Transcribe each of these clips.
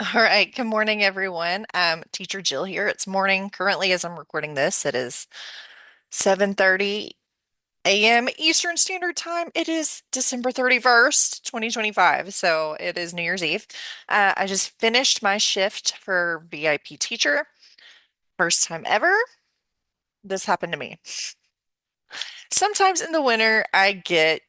All right. Good morning, everyone. Teacher Jill here. It's morning. Currently, as I'm recording this, it is 7:30 a.m. Eastern Standard Time. It is December 31st, 2025. So it is New Year's Eve. I just finished my shift for VIP teacher. First time ever. This happened to me. Sometimes in the winter, I get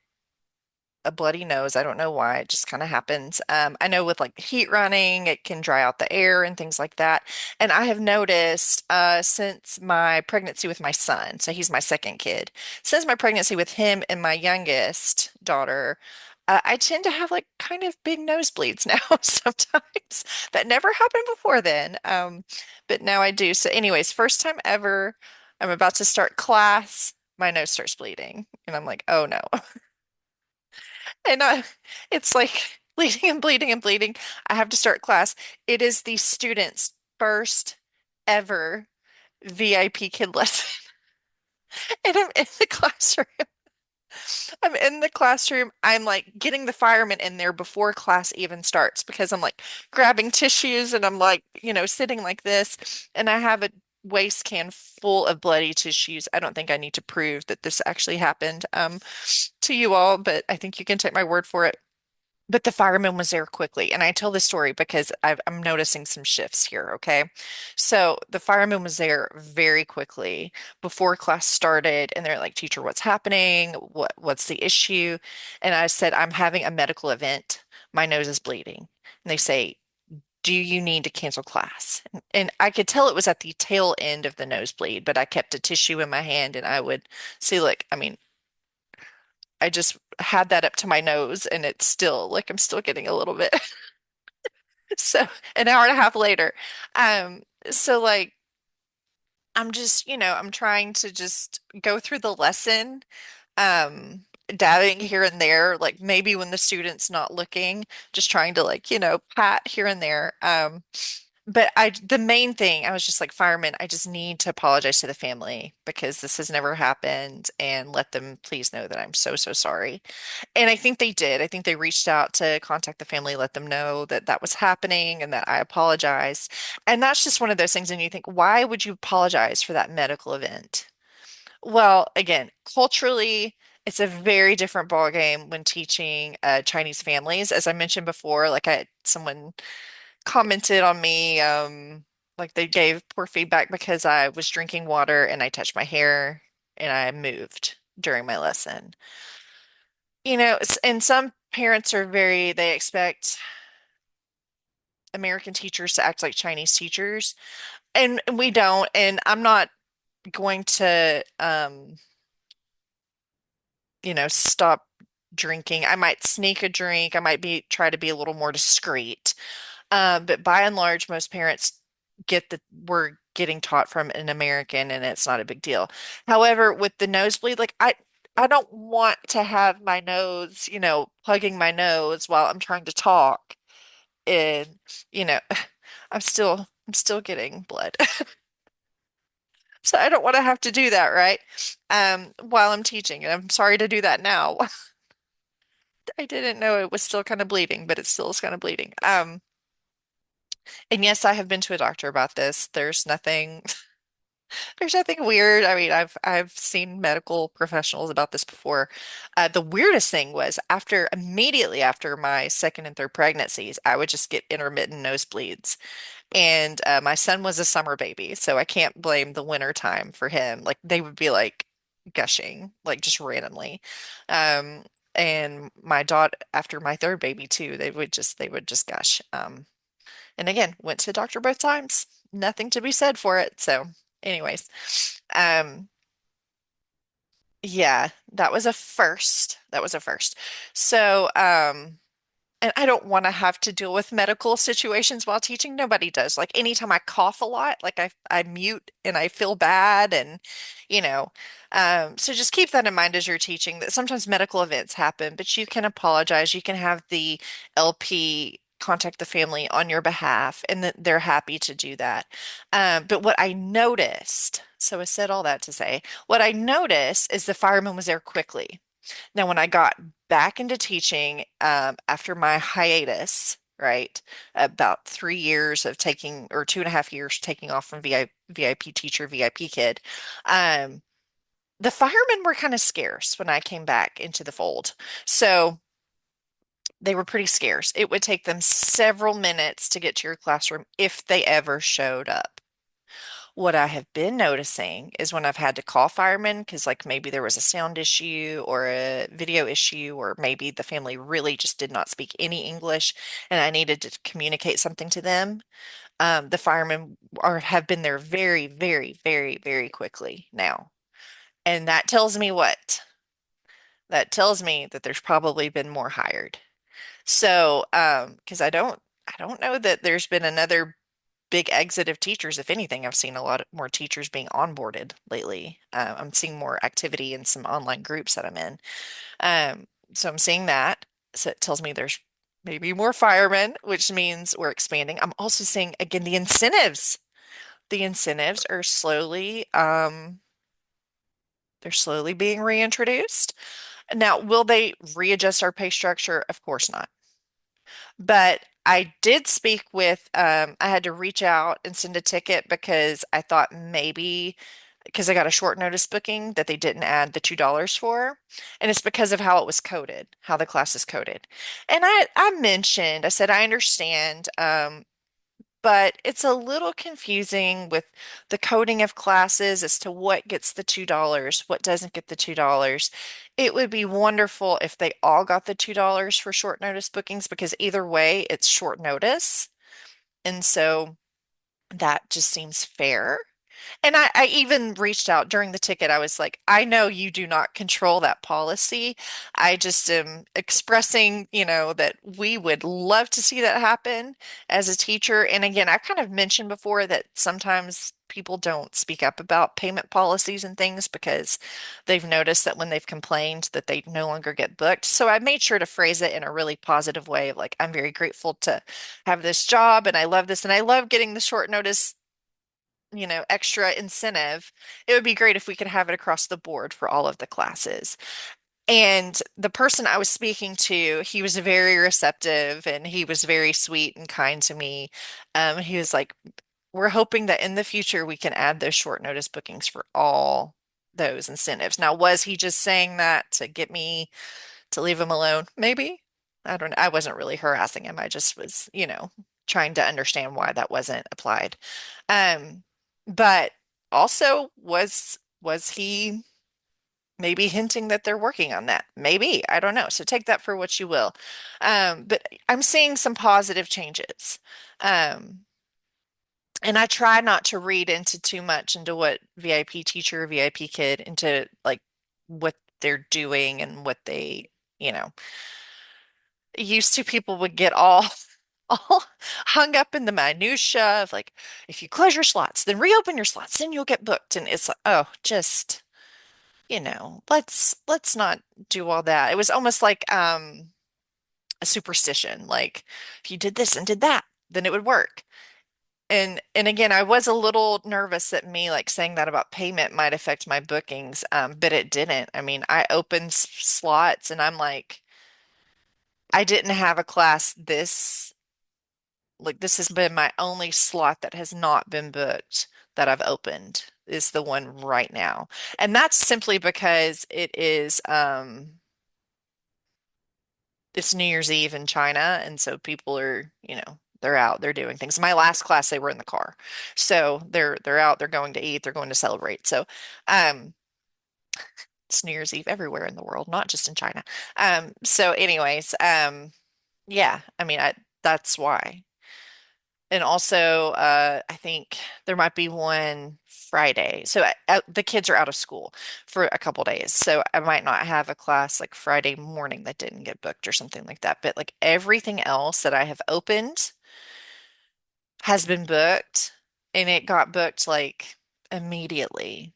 a bloody nose. I don't know why. It just kind of happens. I know with like heat running, it can dry out the air and things like that. And I have noticed since my pregnancy with my son, so he's my second kid, since my pregnancy with him and my youngest daughter, I tend to have like kind of big nosebleeds now sometimes. That never happened before then. But now I do. So, anyways, first time ever, I'm about to start class. My nose starts bleeding, and I'm like, oh no. And it's like bleeding and bleeding and bleeding. I have to start class. It is the student's first ever VIP kid lesson. And I'm in the classroom. I'm in the classroom. I'm like getting the firemen in there before class even starts because I'm like grabbing tissues and I'm like, sitting like this. And I have a waste can full of bloody tissues. I don't think I need to prove that this actually happened to you all, but I think you can take my word for it. But the fireman was there quickly. And I tell this story because I'm noticing some shifts here. Okay. So the fireman was there very quickly before class started. And they're like, Teacher, what's happening? What's the issue? And I said, I'm having a medical event. My nose is bleeding. And they say, do you need to cancel class? And I could tell it was at the tail end of the nosebleed, but I kept a tissue in my hand and I would see, look, I mean, I just had that up to my nose and it's still like I'm still getting a little bit. So an hour and a half later. So like I'm just, I'm trying to just go through the lesson, dabbing here and there, like maybe when the student's not looking, just trying to like, pat here and there. But the main thing, I was just like, fireman, I just need to apologize to the family because this has never happened and let them please know that I'm so, so sorry. And I think they did. I think they reached out to contact the family, let them know that that was happening and that I apologized. And that's just one of those things. And you think, why would you apologize for that medical event? Well, again, culturally, it's a very different ballgame when teaching Chinese families. As I mentioned before, like someone commented on me, like they gave poor feedback because I was drinking water and I touched my hair and I moved during my lesson. And some parents are they expect American teachers to act like Chinese teachers, and we don't. And I'm not going to, stop drinking. I might sneak a drink. I might try to be a little more discreet. But by and large, most parents get that we're getting taught from an American and it's not a big deal. However, with the nosebleed, like I don't want to have my nose, plugging my nose while I'm trying to talk. And, you know, I'm still getting blood. So I don't want to have to do that, right? While I'm teaching. And I'm sorry to do that now. I didn't know it was still kind of bleeding, but it still is kind of bleeding. And yes, I have been to a doctor about this. There's nothing weird. I mean, I've seen medical professionals about this before. The weirdest thing was immediately after my second and third pregnancies, I would just get intermittent nosebleeds. And my son was a summer baby, so I can't blame the winter time for him. Like they would be like gushing, like just randomly. Um, and my daughter, after my third baby too, they would just gush. And again, went to the doctor both times. Nothing to be said for it. So, anyways, um, yeah, that was a first. That was a first. So, and I don't want to have to deal with medical situations while teaching. Nobody does. Like anytime I cough a lot, like I mute and I feel bad and you know, so just keep that in mind as you're teaching that sometimes medical events happen, but you can apologize. You can have the LP contact the family on your behalf and that they're happy to do that. But what I noticed, so I said all that to say, what I noticed is the fireman was there quickly. Now, when I got back into teaching after my hiatus, right? About 3 years of taking, or 2.5 years taking off from VIP teacher, VIP kid. Um, the firemen were kind of scarce when I came back into the fold. So they were pretty scarce. It would take them several minutes to get to your classroom if they ever showed up. What I have been noticing is when I've had to call firemen, because like maybe there was a sound issue or a video issue, or maybe the family really just did not speak any English and I needed to communicate something to them. The firemen have been there very, very, very, very quickly now. And that tells me what? That tells me that there's probably been more hired. So, because I don't know that there's been another big exit of teachers. If anything, I've seen a lot more teachers being onboarded lately. I'm seeing more activity in some online groups that I'm in. Um, so I'm seeing that. So it tells me there's maybe more firemen, which means we're expanding. I'm also seeing again the incentives. The incentives are they're slowly being reintroduced. Now, will they readjust our pay structure? Of course not. But I did speak with, I had to reach out and send a ticket because I thought maybe, because I got a short notice booking that they didn't add the $2 for. And it's because of how it was coded, how the class is coded. And I mentioned, I said, I understand. But it's a little confusing with the coding of classes as to what gets the $2, what doesn't get the $2. It would be wonderful if they all got the $2 for short notice bookings because either way, it's short notice. And so that just seems fair. And I even reached out during the ticket. I was like, I know you do not control that policy. I just am expressing, that we would love to see that happen as a teacher. And again, I kind of mentioned before that sometimes people don't speak up about payment policies and things because they've noticed that when they've complained that they no longer get booked. So I made sure to phrase it in a really positive way of like, I'm very grateful to have this job and I love this and I love getting the short notice extra incentive. It would be great if we could have it across the board for all of the classes. And the person I was speaking to, he was very receptive and he was very sweet and kind to me. He was like, we're hoping that in the future we can add those short notice bookings for all those incentives. Now, was he just saying that to get me to leave him alone? Maybe. I don't know. I wasn't really harassing him. I just was, trying to understand why that wasn't applied. Um, but also was he maybe hinting that they're working on that? Maybe. I don't know. So take that for what you will. But I'm seeing some positive changes. Um, and I try not to read into too much into what VIP teacher, VIP kid, into like what they're doing and what they, you know, used to people would get all all hung up in the minutia of like, if you close your slots, then reopen your slots, then you'll get booked. And it's like, oh, just, let's not do all that. It was almost like a superstition. Like if you did this and did that, then it would work. And again, I was a little nervous that me like saying that about payment might affect my bookings, but it didn't. I mean, I opened slots and I'm like, I didn't have a class this has been my only slot that has not been booked that I've opened is the one right now. And that's simply because it's New Year's Eve in China and so people are, they're out, they're doing things. My last class they were in the car. So they're out, they're going to eat, they're going to celebrate. So um it's New Year's Eve everywhere in the world, not just in China. So anyways, yeah, I mean that's why. And also, I think there might be one Friday. So the kids are out of school for a couple days. So I might not have a class like Friday morning that didn't get booked or something like that. But like everything else that I have opened has been booked and it got booked like immediately.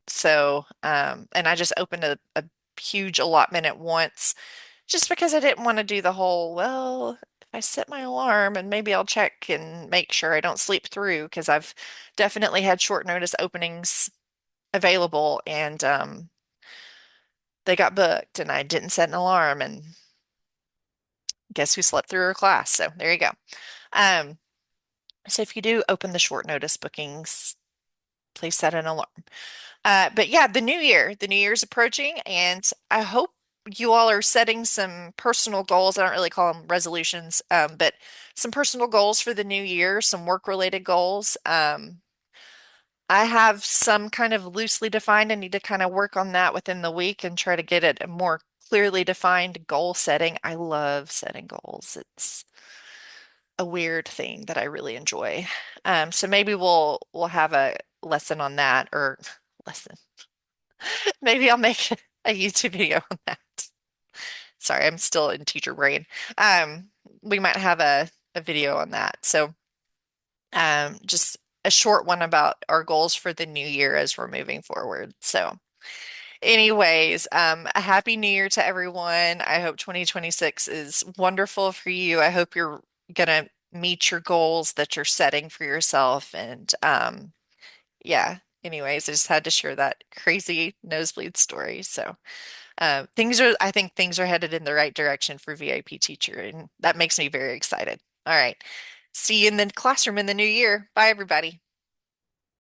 So, and I just opened a huge allotment at once just because I didn't want to do the whole, well, if I set my alarm and maybe I'll check and make sure I don't sleep through because I've definitely had short notice openings available and they got booked and I didn't set an alarm and Guess who slept through her class? So there you go. Um, so if you do open the short notice bookings, please set an alarm. But yeah, the new year's approaching, and I hope you all are setting some personal goals. I don't really call them resolutions, but some personal goals for the new year, some work-related goals. I have some kind of loosely defined. I need to kind of work on that within the week and try to get it a more clearly defined goal setting. I love setting goals. It's a weird thing that I really enjoy. So maybe we'll have a lesson on that or lesson. Maybe I'll make a YouTube video on that. Sorry, I'm still in teacher brain. We might have a video on that. So just a short one about our goals for the new year as we're moving forward. So anyways, a happy new year to everyone. I hope 2026 is wonderful for you. I hope you're gonna meet your goals that you're setting for yourself. And yeah, anyways, I just had to share that crazy nosebleed story. So I think things are headed in the right direction for VIP teacher, and that makes me very excited. All right. See you in the classroom in the new year. Bye, everybody.